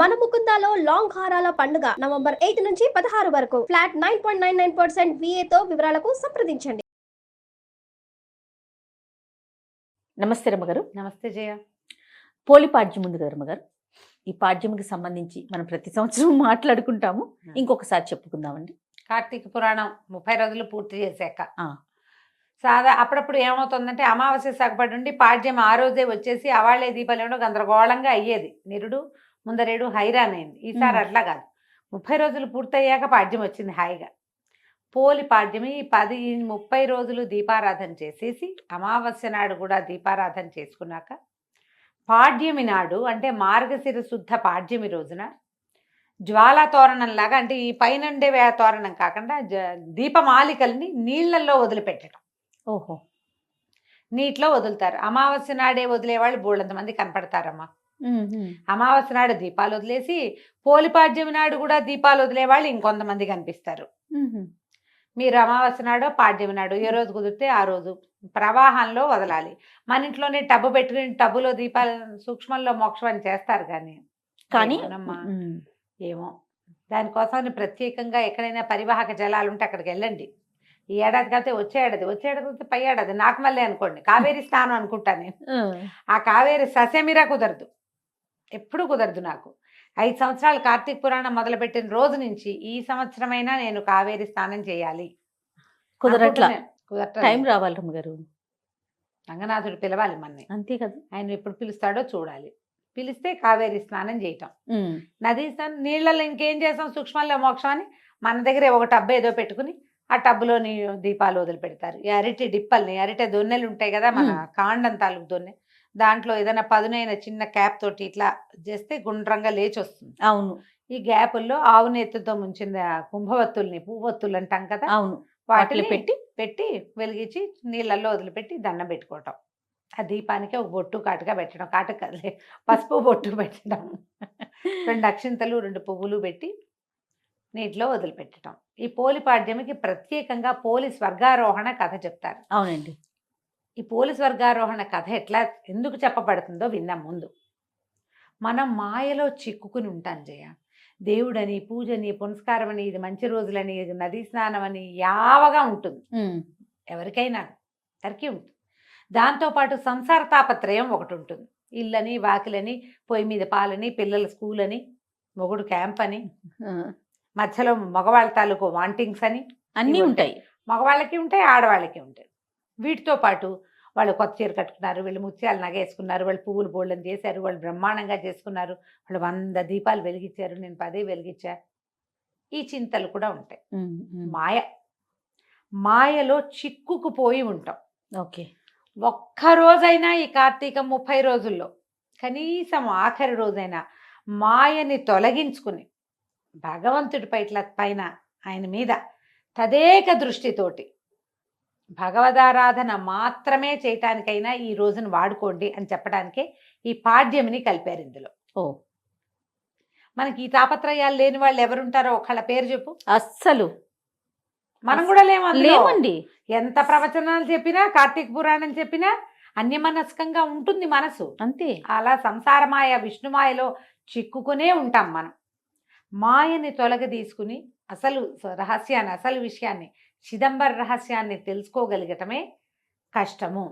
మన ముకుందాలో లాంగ్ హారాల పండుగ నవంబర్ 8 నుంచి 16 వరకు ఫ్లాట్ 9.99% VA తో వివరాలకు సంప్రదించండి. నమస్తే రమ్మగారు. నమస్తే జయ. పోలి పాడ్యం ఉంది కదా రమ్మగారు, ఈ పాడ్యంకి సంబంధించి మనం ప్రతి సంవత్సరం మాట్లాడుకుంటాము, ఇంకొకసారి చెప్పుకుందామండి. కార్తీక పురాణం 30 రోజులు పూర్తి చేశాక ఆ. అప్పుడప్పుడు ఏమవుతుందంటే అమావాస్య సగపడి నుండి పాడ్యం ఆ రోజే వచ్చేసి అవాళ్లే దీపాలు గందరగోళంగా అయ్యేది. నిరుడు ముందరేడు హైరాన్ అయింది. ఈసారి అట్లా కాదు, 30 రోజులు పూర్తయ్యాక పాడ్యం వచ్చింది హాయిగా. పోలి పాడ్యమి 30 రోజులు దీపారాధన చేసేసి అమావాస్య నాడు కూడా దీపారాధన చేసుకున్నాక పాడ్యమి నాడు అంటే మార్గశిర శుద్ధ పాడ్యమి రోజున జ్వాలా తోరణంలాగా, అంటే ఈ పైనండే తోరణం కాకుండా దీపమాలికల్ని నీళ్లలో వదిలిపెట్టడం. ఓహో, నీటిలో వదులుతారు. అమావాస్య నాడే వదిలేవాళ్ళు బోళ్ళంత మంది కనపడతారమ్మా. అమావాస్య నాడు దీపాలు వదిలేసి పోలిపాడ్యమి నాడు కూడా దీపాలు వదిలేవాళ్ళు ఇంకొంతమంది కనిపిస్తారు. మీరు అమావాస్య నాడో పాడ్యమి నాడు ఏ రోజు కుదిరితే ఆ రోజు ప్రవాహంలో వదలాలి. మన ఇంట్లోనే టబ్బు పెట్టుకుని టబ్బులో దీపాలు సూక్ష్మంలో మోక్షం అని చేస్తారు. కానీ ఏమో దానికోసం ప్రత్యేకంగా ఎక్కడైనా పరివాహక జలాలు ఉంటే అక్కడికి వెళ్ళండి. ఈ ఏడాది కాకపోతే వచ్చే ఏడాది పై ఏడాది నాకు మళ్ళీ అనుకోండి కావేరి స్నానం అనుకుంటాను నేను. ఆ కావేరి ససేమిరా కుదరదు, ఎప్పుడు కుదరదు నాకు. 5 సంవత్సరాలు కార్తీక పురాణం మొదలుపెట్టిన రోజు నుంచి ఈ సంవత్సరమైనా నేను కావేరి స్నానం చేయాలి. కుదరట్లా, టైం రావాలి రమ్మగారు. రంగనాథుడు పిలవాలి మన్ని, అంతే కదా. ఆయన ఎప్పుడు పిలుస్తాడో చూడాలి. పిలిస్తే కావేరి స్నానం చేయటం. నదీ స్నానం నీళ్ళలో ఇంకేం చేస్తాం, సూక్ష్మంలో మోక్షం అని మన దగ్గరే ఒక టబ్బు ఏదో పెట్టుకుని ఆ టబ్బులోని దీపాలు వదిలిపెడతారు. ఈ అరటి డిప్పల్ని, అరటి దొన్నెలు ఉంటాయి కదా మన కాండం తాలూకు దొన్నె, దాంట్లో ఏదైనా పదునైన చిన్న క్యాప్ తోటి ఇట్లా చేస్తే గుండ్రంగా లేచి వస్తుంది. అవును. ఈ గ్యాపుల్లో ఆవు నెత్తుతో ముంచిన కుంభవత్తుల్ని, పువ్వొత్తులు అంటాం కదా, అవును, వాటిని పెట్టి వెలిగించి నీళ్ళల్లో వదిలిపెట్టి దండం పెట్టుకోవటం. ఆ దీపానికి ఒక బొట్టు కాటుగా పెట్టడం, కాటు కదలే పసుపు బొట్టు పెట్టడం, 2 అక్షింతలు 2 పువ్వులు పెట్టి నీటిలో వదిలిపెట్టడం. ఈ పోలి పాడ్యమికి ప్రత్యేకంగా పోలి స్వర్గారోహణ కథ చెప్తారు. అవునండి. ఈ పోలి స్వర్గారోహణ కథ ఎందుకు చెప్పబడుతుందో విన్నాం. ముందు మనం మాయలో చిక్కుకుని ఉంటాం జయ. దేవుడని, పూజని, పునస్కారం అని, ఇది మంచి రోజులని, ఇది నదీ స్నానం అని యావగా ఉంటుంది ఎవరికైనా, అందరికీ ఉంటుంది. దాంతోపాటు సంసార తాపత్రయం ఒకటి ఉంటుంది. ఇల్లని, వాకిలని, పొయ్యి మీద పాలని, పిల్లల స్కూల్ అని, మొగుడు క్యాంప్ అని, మధ్యలో మగవాళ్ళ తాలూకు వాంటింగ్స్ అని అన్నీ ఉంటాయి. మగవాళ్ళకి ఉంటాయి, ఆడవాళ్ళకి ఉంటాయి. వీటితో పాటు వాళ్ళు కొత్త చీర కట్టుకున్నారు, వీళ్ళు ముత్యాలు నగేసుకున్నారు, వాళ్ళు పువ్వులు బోళ్ళని చేశారు, వాళ్ళు బ్రహ్మాండంగా చేసుకున్నారు, వాళ్ళు 100 దీపాలు వెలిగించారు, నేను 10 వెలిగించా. ఈ చింతలు కూడా ఉంటాయి. మాయలో చిక్కుకుపోయి ఉంటాం. ఓకే. ఒక్కరోజైనా ఈ కార్తీకం 30 రోజుల్లో కనీసం ఆఖరి రోజైనా మాయని తొలగించుకుని భగవంతుడి పైన ఆయన మీద తదేక దృష్టితోటి భగవదారాధన మాత్రమే చేయటానికైనా ఈ రోజును వాడుకోండి అని చెప్పడానికే ఈ పాడ్యమిని కలిపారు ఇందులో. మనకి ఈ తాపత్రయాలు లేని వాళ్ళు ఎవరుంటారో ఒకళ్ళ పేరు చెప్పు. అస్సలు మనం కూడా లేమండి. ఎంత ప్రవచనాలు చెప్పినా, కార్తీక పురాణం చెప్పినా అన్యమనస్కంగా ఉంటుంది మనసు, అంతే. అలా సంసారమాయ విష్ణుమాయలో చిక్కుకునే ఉంటాం మనం. మాయని తొలగదీసుకుని అసలు రహస్యాన్ని, అసలు విషయాన్ని, చిదంబర రహస్యాన్ని తెలుసుకోగలిగటమే కష్టము.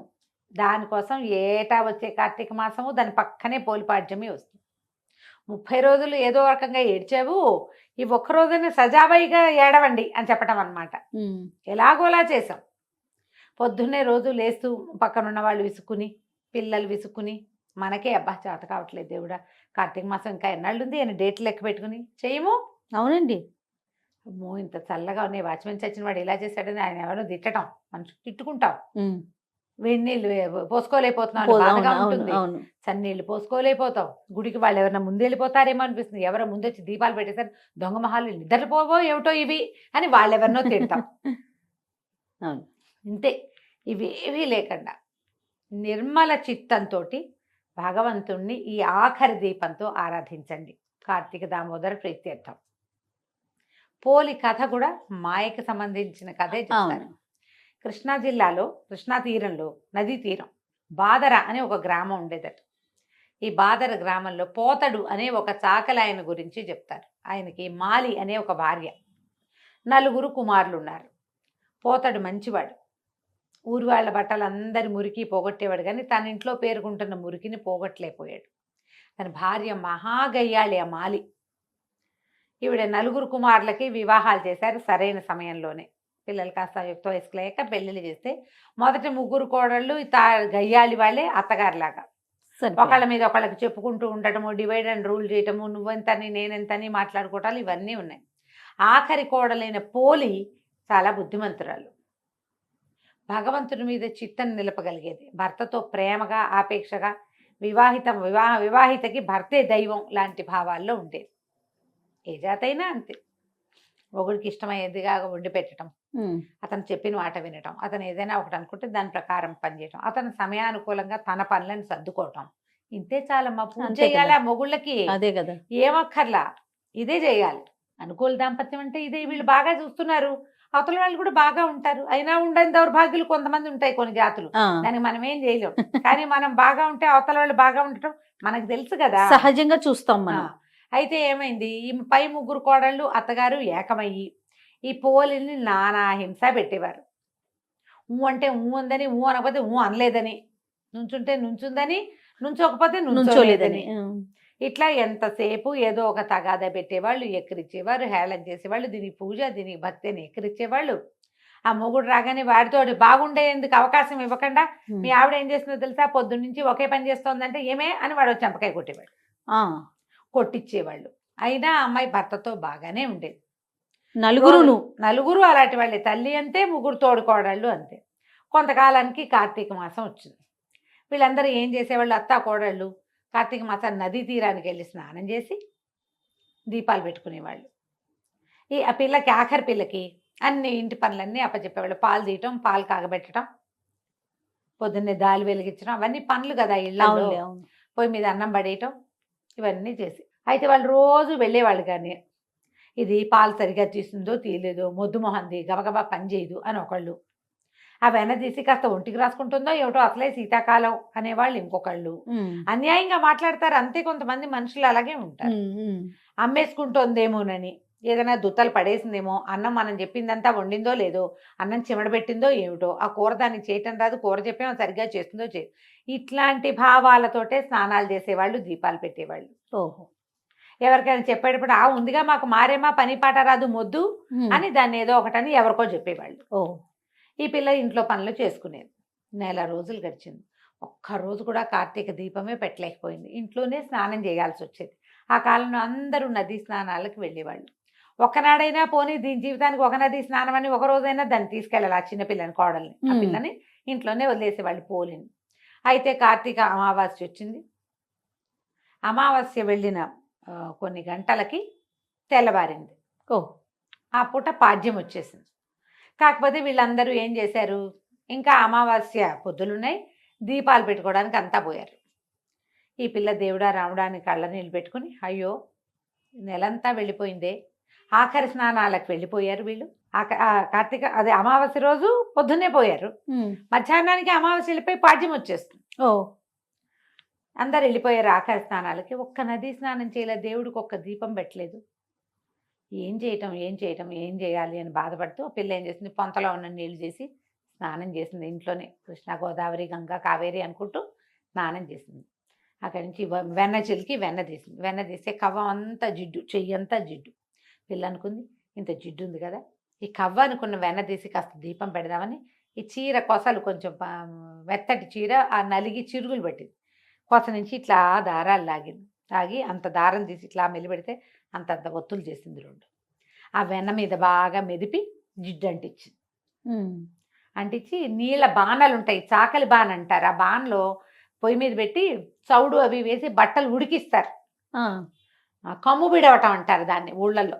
దానికోసం ఏటా వచ్చే కార్తీక మాసము దాని పక్కనే పోలిపాడ్యమి వస్తుంది. 30 రోజులు ఏదో రకంగా ఏడ్చావు, ఈ ఒక్కరోజునే సజావైగా ఏడవండి అని చెప్పటం అన్నమాట. ఎలాగోలా చేసాం. పొద్దున్నే రోజు లేస్తూ పక్కనున్న వాళ్ళు విసుక్కుని, పిల్లలు విసుక్కుని, మనకే అబ్బా చేత కావట్లేదు దేవుడా, కార్తీక మాసం ఇంకా ఎన్నాళ్ళు ఉంది అని డేట్లు లెక్క పెట్టుకుని చేయము. అవునండి. అమ్మో ఇంత చల్లగా ఉన్నాయి, వాచ్మెన్ చచ్చిన వాడు ఇలా చేశాడని ఆయన ఎవరో తిట్టడం, మనుషులు తిట్టుకుంటాం. వేడి నీళ్ళు పోసుకోలేకపోతున్నావు, బాధగా ఉంటుంది. సన్నీళ్ళు పోసుకోలేకపోతాం. గుడికి వాళ్ళు ఎవరైనా ముందు వెళ్ళిపోతారేమో అనిపిస్తుంది. ఎవరో ముందొచ్చి దీపాలు పెట్టేసారు, దొంగ మహాలు నిద్రపోవో ఏమిటో ఇవి అని వాళ్ళెవరినో తింటాం. ఇంతే. ఇవేవీ లేకుండా నిర్మల చిత్తంతో భగవంతుణ్ణి ఈ ఆఖరి దీపంతో ఆరాధించండి. కార్తీక దామోదర ప్రీత్యర్థం. పోలి కథ కూడా మాయకి సంబంధించిన కథే చెప్తారు. కృష్ణా జిల్లాలో, కృష్ణా తీరంలో, నదీ తీరం బాదర అనే ఒక గ్రామం ఉండేదట. ఈ బాదర గ్రామంలో పోతడు అనే ఒక చాకలి ఆయన గురించి చెప్తారు. ఆయనకి మాలి అనే ఒక భార్య, 4 కుమారులు ఉన్నారు. పోతడు మంచివాడు, ఊరి వాళ్ళ బట్టలందరి మురికి పోగొట్టేవాడు, కానీ తన ఇంట్లో పేరుకుంటున్న మురికిని పోగొట్టలేకపోయాడు. తన భార్య మహాగయ్యాళి ఆ మాలి. ఈవిడ 4 కుమారులకి వివాహాలు చేశారు సరైన సమయంలోనే. పిల్లలు కాస్త యుక్త వయసుకు లేక పెళ్ళిళ్ళు చేస్తే మొదటి 3 కోడళ్ళు గయ్యాళి వాళ్ళే అత్తగారిలాగా ఒకళ్ళ మీద ఒకళ్ళకి చెప్పుకుంటూ ఉండటము, డివైడ్ అండ్ రూల్ చేయటము, నువ్వెంతని నేనెంతని మాట్లాడుకోవటాలు ఇవన్నీ ఉన్నాయి. ఆఖరి కోడలైన పోలి చాలా బుద్ధిమంతురాలు, భగవంతుడి మీద చిత్తని నిలపగలిగేది, భర్తతో ప్రేమగా ఆపేక్షగా, వివాహితకి భర్తే దైవం లాంటి భావాల్లో ఉండేది. ఏ జాతైనా అంతే, మొగుడికి ఇష్టమయ్యేదిగా వండి పెట్టడం, అతను చెప్పిన మాట వినటం, అతను ఏదైనా ఒకటి అనుకుంటే దాని ప్రకారం పనిచేయటం, అతను సమయానుకూలంగా తన పనులను సర్దుకోవటం, ఇంతే చాలమ్మా. పూజ చేయాలి ఆ మొగుళ్ళకి, అదే కదా, ఏమక్కర్లా, ఇదే చేయాలి. అనుకూల దాంపత్యం అంటే ఇదే. వీళ్ళు బాగా చూస్తున్నారు, అవతల వాళ్ళు కూడా బాగా ఉంటారు. అయినా ఉండని దౌర్భాగ్యులు కొంతమంది ఉంటాయి, కొన్ని జాతులు, దానికి మనం ఏం చేయలేం. కానీ మనం బాగా ఉంటే అవతల వాళ్ళు బాగా ఉండటం మనకు తెలుసు కదా, సహజంగా చూస్తాం మనం. అయితే ఏమైంది, ఈ పై 3 కోడళ్ళు అత్తగారు ఏకమయ్యి ఈ పోలిని నానా హింస పెట్టేవారు. అంటే ఉందని, అనకపోతే అనలేదని, నుంచుంటే నుంచుందని, నుంచోకపోతే నుంచోలేదని, ఇట్లా ఎంతసేపు ఏదో ఒక తగాదా పెట్టేవాళ్ళు, ఎక్కిరిచ్చేవారు, హేళన చేసేవాళ్ళు. దీనికి పూజ, దీనికి భక్తి అని ఎక్కిరిచ్చేవాళ్ళు. ఆ మొగుడు రాగానే వాడితో బాగుండేందుకు అవకాశం ఇవ్వకుండా, మీ ఆవిడ ఏం చేస్తుందో తెలుసా, పొద్దున్నుంచి ఒకే పని చేస్తోందంటే ఏమే అని వాడు చంపకాయ కొట్టేవాడు, కొట్టించేవాళ్ళు. అయినా అమ్మాయి భర్తతో బాగానే ఉండేది. నలుగురు అలాంటి వాళ్ళే, తల్లి అంతే, 3 తోడుకోడళ్ళు అంతే. కొంతకాలానికి కార్తీక మాసం వచ్చింది. వీళ్ళందరూ ఏం చేసేవాళ్ళు, అత్తా కోడళ్ళు కార్తీక మాసం నదీ తీరానికి వెళ్ళి స్నానం చేసి దీపాలు పెట్టుకునేవాళ్ళు. ఆ పిల్లకి, ఆఖరి పిల్లకి అన్ని ఇంటి పనులన్నీ అప్పచెప్పేవాళ్ళు. పాలు తీయటం, పాలు కాగబెట్టడం, పొద్దున్నే దాలి వెలిగించడం, అవన్నీ పనులు కదా ఇళ్ళల్లో. పొయ్యి మీద అన్నం పడేయటం, ఇవన్నీ చేసి. అయితే వాళ్ళు రోజు వెళ్ళేవాళ్ళు, కానీ ఇది పాలు సరిగా తీసిందో తీయలేదో, మొద్దు మొహంది, గబగబా పని చేయదు అని ఒకళ్ళు, ఆ వెన్న తీసి కాస్త ఒంటికి రాసుకుంటుందో ఏమిటో, అసలే శీతాకాలం అనేవాళ్ళు ఇంకొకళ్ళు. అన్యాయంగా మాట్లాడతారు అంతే. కొంతమంది మనుషులు అలాగే ఉంటారు. అమ్మేసుకుంటోందేమోనని, ఏదైనా దుత్తలు పడేసిందేమో, అన్నం మనం చెప్పిందంతా వండిందో లేదో, అన్నం చిమడబెట్టిందో ఏమిటో, ఆ కూర దానికి చేయటం రాదు, కూర చెప్పేమో సరిగ్గా చేస్తుందో చేయదు, ఇట్లాంటి భావాలతోటే స్నానాలు చేసేవాళ్ళు, దీపాలు పెట్టేవాళ్ళు. ఓహో, ఎవరికైనా చెప్పేటప్పుడు ఉందిగా మాకు మారేమా, పని పాట రాదు మొద్దు అని దాన్ని ఏదో ఒకటని ఎవరికో చెప్పేవాళ్ళు. ఈ పిల్ల ఇంట్లో పనులు చేసుకునేది. 1 రోజులు గడిచింది. ఒక్కరోజు కూడా కార్తీక దీపమే పెట్టలేకపోయింది. ఇంట్లోనే స్నానం చేయాల్సి వచ్చేది. ఆ కాలంలో అందరూ నదీ స్నానాలకు వెళ్ళేవాళ్ళు. ఒకనాడైనా పోనీ దీని జీవితానికి ఒక నదీ స్నానం అని ఒక రోజైనా దాన్ని తీసుకెళ్ళాలి, ఆ చిన్నపిల్లని, కోడల్ని. ఆ పిల్లని ఇంట్లోనే వదిలేసేవాళ్ళు, పోలిని. అయితే కార్తీక అమావాస్య వచ్చింది. అమావాస్య వెళ్ళిన కొన్ని గంటలకి తెల్లవారింది. ఆ పూట పాడ్యం వచ్చేసింది. కాకపోతే వీళ్ళందరూ ఏం చేశారు, ఇంకా అమావాస్య పొద్దులున్నాయి, దీపాలు పెట్టుకోవడానికి అంతా పోయారు. ఈ పిల్ల దేవుడా రావడానికి కళ్ళ నీళ్ళు పెట్టుకుని, అయ్యో నెలంతా వెళ్ళిపోయిందే, ఆఖరి స్నానాలకు వెళ్ళిపోయారు వీళ్ళు. కార్తీక అదే అమావాస్య రోజు పొద్దున్నే పోయారు, మధ్యాహ్నానికి అమావాస్య వెళ్ళిపోయి పాడ్యం వచ్చేస్తుంది. అందరు వెళ్ళిపోయారు ఆఖరి స్నానాలకి. ఒక్క నదీ స్నానం చేయలేదు, దేవుడికి ఒక్క దీపం పెట్టలేదు. ఏం చేయాలి అని బాధపడుతూ ఆ పిల్ల ఏం చేసింది, పొంతలో ఉన్న నీళ్ళు చేసి స్నానం చేసింది. ఇంట్లోనే కృష్ణ, గోదావరి, గంగా, కావేరి అనుకుంటూ స్నానం చేసింది. అక్కడి నుంచి వెన్న చిలికి వెన్న తీసింది. వెన్న తీస్తే కవ్వ అంతా జిడ్డు, చెయ్యి అంతా జిడ్డు. పిల్ల అనుకుంది, ఇంత జిడ్డు ఉంది కదా, ఈ కవ్వ అనుకున్న వెన్న తీసి కాస్త దీపం పెడదామని ఈ చీర కొసలు, కొంచెం మెత్తటి చీర, ఆ నలిగి చిరుగులు పట్టింది. కొస నుంచి ఇట్లా దారాలు లాగి అంత దారం తీసి ఇట్లా మెలిపెడితే అంతంత ఒత్తులు చేసింది 2. ఆ వెన్న మీద బాగా మెదిపి జిడ్డు అంటించి నీళ్ళ బాణాలు ఉంటాయి, చాకలి బాణ అంటారు. ఆ బాణలో పొయ్యి మీద పెట్టి చౌడు అవి వేసి బట్టలు ఉడికిస్తారు. కమ్ము బిడవటం అంటారు దాన్ని ఊళ్ళల్లో.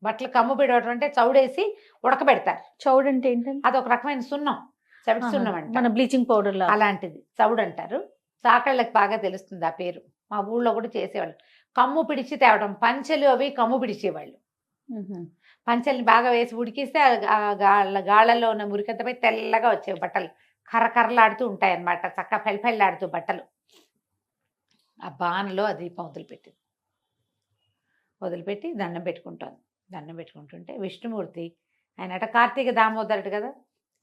బట్టలు కమ్ము బిడవటం అంటే చౌడేసి ఉడకబెడతారు. చౌడు అంటే ఏంటంటే అదొక రకమైన సున్నం, చవిటి సున్నం అంటారు, మన బ్లీచింగ్ పౌడర్ అలాంటిది చౌడు అంటారు. చాకళ్ళకి బాగా తెలుస్తుంది ఆ పేరు. మా ఊళ్ళో కూడా చేసేవాళ్ళు. కమ్ము పిడిచి తేవడం, పంచెలు అవి కమ్ము పిడిచేవాళ్ళు. పంచెల్ని బాగా వేసి ఉడికిస్తే గాళ్ళల్లో ఉన్న మురికంతపై తెల్లగా వచ్చేవి బట్టలు, కర్రకర్రలాడుతూ ఉంటాయి అన్నమాట, చక్కగా ఫెల్ఫెల్లాడుతూ బట్టలు. ఆ బాణలో ఆ దీపం వదిలిపెట్టింది. వదిలిపెట్టి దండం పెట్టుకుంటోంది. దండం పెట్టుకుంటుంటే విష్ణుమూర్తి ఆయనట కార్తీక దామోదరుడు కదా,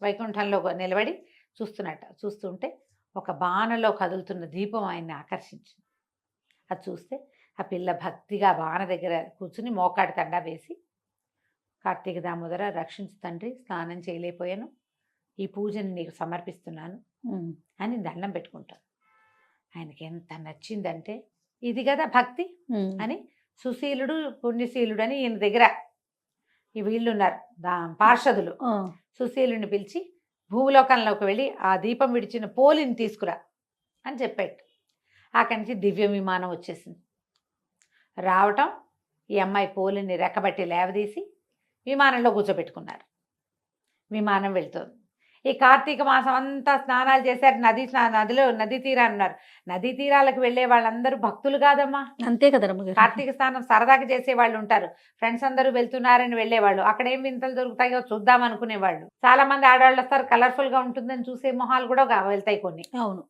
వైకుంఠంలో నిలబడి చూస్తున్నట్ట. చూస్తుంటే ఒక బాణలో కదులుతున్న దీపం ఆయన్ని ఆకర్షించింది. అది చూస్తే ఆ పిల్ల భక్తిగా బాణ దగ్గర కూర్చుని మోకాడి తండా వేసి, కార్తీక దామోదర రక్షించు తండ్రి, స్నానం చేయలేకపోయాను, ఈ పూజని నీకు సమర్పిస్తున్నాను అని దండం పెట్టుకుంటాను. ఆయనకి ఎంత నచ్చిందంటే, ఇది కదా భక్తి అని సుశీలుడు పుణ్యశీలుడు అని ఈయన దగ్గర ఈ వీళ్ళు ఉన్నారు పార్షదులు. సుశీలుని పిలిచి భూలోకంలోకి వెళ్ళి ఆ దీపం విడిచిన పోలిని తీసుకురా అని చెప్పాడు. అక్కడి నుంచి దివ్య విమానం వచ్చేసింది. రావటం, ఈ అమ్మాయి పోలిని రెక్కబట్టి లేవదీసి విమానంలో కూర్చోబెట్టుకున్నారు. విమానం వెళ్తుంది. ఈ కార్తీక మాసం అంతా స్నానాలు చేశారు. నదీ తీరాలు ఉన్నారు. నదీ తీరాలకు వెళ్ళే వాళ్ళందరూ భక్తులు కాదమ్మా. అంతే కదా రమ్మగారు. కార్తీక స్నానం సరదాగా చేసే వాళ్ళు ఉంటారు. ఫ్రెండ్స్ అందరూ వెళ్తున్నారని వెళ్ళేవాళ్ళు. అక్కడ ఏం వింతలు దొరుకుతాయో చూద్దాం అనుకునేవాళ్ళు. చాలా మంది ఆడవాళ్ళు వస్తారు, కలర్ఫుల్ గా ఉంటుందని చూసే మొహాలు కూడా వెళ్తాయి కొన్ని. అవును.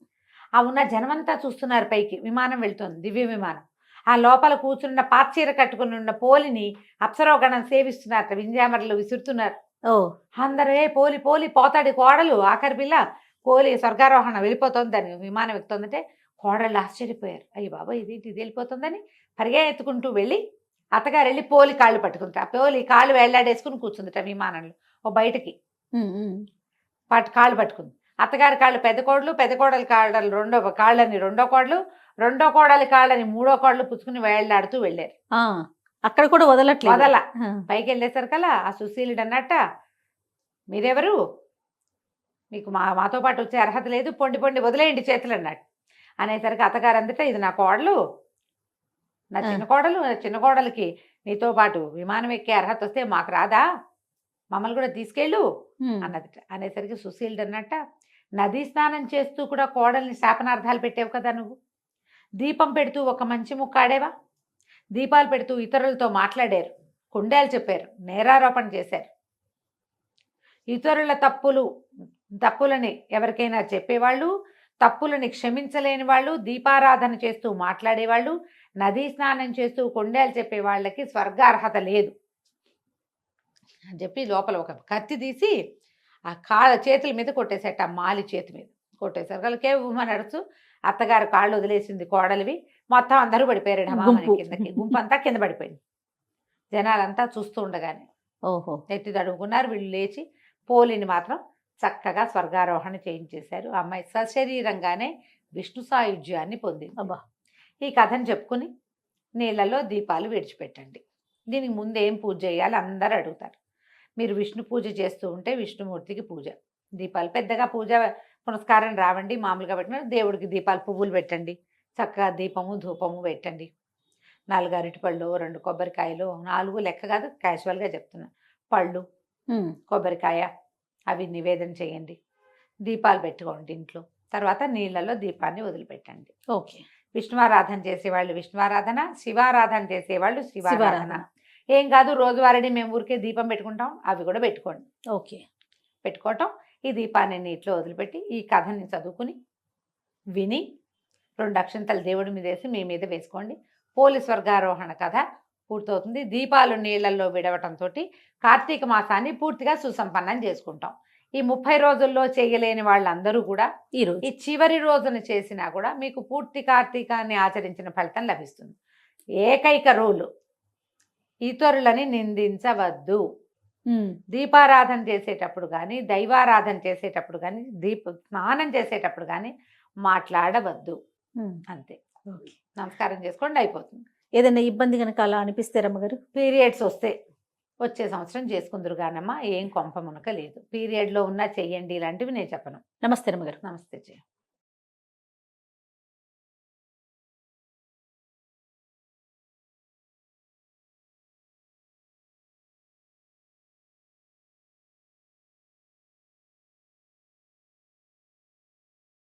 ఆ ఉన్న జనమంతా చూస్తున్నారు పైకి. విమానం వెళ్తుంది, దివ్య విమానం. ఆ లోపల కూర్చున్న పాచీర కట్టుకుని ఉన్న పోలిని అప్సరోగణం సేవిస్తున్నారు, వింజామరలు విసురుతున్నారు. అందరే పోలి పోలి పోతాడు కోడలు, ఆఖరి పిల్ల పోలి స్వర్గారోహణ వెళ్ళిపోతుందని విమానం ఎక్కుతుందంటే కోడళ్ళు ఆశ్చర్యపోయారు. అయ్యి బాబా ఇది వెళ్ళిపోతుందని పరిగెత్తుకుంటూ వెళ్ళి అత్తగారు వెళ్ళి పోలి కాళ్ళు పట్టుకుంటా. పోలి కాళ్ళు వేళ్లాడేసుకుని కూర్చుందిట విమానంలో ఓ బయటకి. కాళ్ళు పట్టుకుంది. అత్తగారి కాళ్ళు పెద్ద కోడలు, పెద్ద కోడలి కాళ్ళని రెండో కోడలి కాళ్ళని మూడో కోడలు పుచ్చుకుని వేళ్లాడుతూ వెళ్ళారు. అక్కడ కూడా వదల పైకి వెళ్ళేసరికల్లా ఆ సుశీలుడు అన్నట్ట, మీరెవరు, మీకు మాతో పాటు వచ్చే అర్హత లేదు, పొండి వదిలేయండి చేతులు అన్నట్టు. అనేసరికి అత్తగారు అందట, ఇది నా కోడలు, నా చిన్న కోడలికి నీతో పాటు విమానం ఎక్కే అర్హత వస్తే మాకు రాదా, మమ్మల్ని కూడా తీసుకెళ్ళు అన్నదిట. అనేసరికి సుశీలుడు అన్నట్ట, నదీ స్నానం చేస్తూ కూడా కోడల్ని శాపనార్థాలు పెట్టావు కదా నువ్వు, దీపం పెడుతూ ఒక మంచి ముక్కాడేవా, దీపాలు పెడుతూ ఇతరులతో మాట్లాడారు, కుండేలు చెప్పారు, నేరారోపణ చేశారు, ఇతరుల తప్పులని ఎవరికైనా చెప్పేవాళ్ళు, తప్పులని క్షమించలేని వాళ్ళు, దీపారాధన చేస్తూ మాట్లాడేవాళ్ళు, నదీ స్నానం చేస్తూ కొండేలు చెప్పే వాళ్ళకి స్వర్గార్హత లేదు అని చెప్పి లోపల ఒక కత్తి తీసి ఆ చేతుల మీద కొట్టేసేట, ఆ మాలి చేతి మీద కొట్టేశారు. వాళ్ళకే నడుచు అత్తగారు కాళ్ళు వదిలేసింది కోడలివి, మొత్తం అందరూ పడిపోయారు కిందకి. గుంపు అంతా కింద పడిపోయింది. జనాలంతా చూస్తూ ఉండగానే ఎత్తి తడుముకున్నారు. వీళ్ళు లేచి పోలిని మాత్రం చక్కగా స్వర్గారోహణ చేయించేశారు. ఆ అమ్మాయి సశరీరంగానే విష్ణు సాయుధ్యాన్ని పొందింది. ఈ కథను చెప్పుకుని నీళ్ళలో దీపాలు విడిచిపెట్టండి. దీనికి ముందు ఏం పూజ చేయాలి అందరూ అడుగుతారు. మీరు విష్ణు పూజ చేస్తూ ఉంటే విష్ణుమూర్తికి పూజ, దీపాలు పెద్దగా పూజ పునస్కారం రావండి, మామూలుగా పెట్టిన దేవుడికి దీపాలు పువ్వులు పెట్టండి, చక్కగా దీపము ధూపము పెట్టండి, 4 అరటిపళ్ళు, 2 కొబ్బరికాయలు, 4 లెక్క కాదు క్యాజువల్గా చెప్తున్నా, పళ్ళు కొబ్బరికాయ అవి నివేదన చేయండి, దీపాలు పెట్టుకోండి ఇంట్లో. తర్వాత నీళ్ళలో దీపాన్ని వదిలిపెట్టండి. ఓకే. విష్ణువారాధన చేసేవాళ్ళు విష్ణువారాధన, శివారాధన చేసేవాళ్ళు శివారాధన. ఏం కాదు, రోజువారీ మేము ఊరికే దీపం పెట్టుకుంటాం, అవి కూడా పెట్టుకోండి. ఓకే. పెట్టుకోవటం, ఈ దీపాన్ని నీటిలో వదిలిపెట్టి ఈ కథని చదువుకుని విని 2 అక్షంతలు దేవుడి మీద వేసి మీ మీద వేసుకోండి. పోలి స్వర్గారోహణ కథ పూర్తవుతుంది. దీపాలు నీళ్లలో విడవటంతో కార్తీక మాసాన్ని పూర్తిగా సుసంపన్నం చేసుకుంటాం. ఈ 30 రోజుల్లో చేయలేని వాళ్ళందరూ కూడా ఈ చివరి రోజున చేసినా కూడా మీకు పూర్తి కార్తీకాన్ని ఆచరించిన ఫలితం లభిస్తుంది. ఏకైక రూలు, ఇతరులని నిందించవద్దు. దీపారాధన చేసేటప్పుడు కానీ, దైవారాధన చేసేటప్పుడు కానీ, స్నానం చేసేటప్పుడు కానీ మాట్లాడవద్దు. అంతే. నమస్కారం చేసుకోండి, అయిపోతుంది. ఏదైనా ఇబ్బంది కనుక అలా అనిపిస్తే రమ్మగారు, పీరియడ్స్ వస్తే వచ్చే సంవత్సరం చేసుకుందరు కానమ్మా, ఏం కొంప మునక లేదు. పీరియడ్లో ఉన్నా చెయ్యండి, ఇలాంటివి నేను చెప్పను. నమస్తే రమ్మగారు. నమస్తే జయ.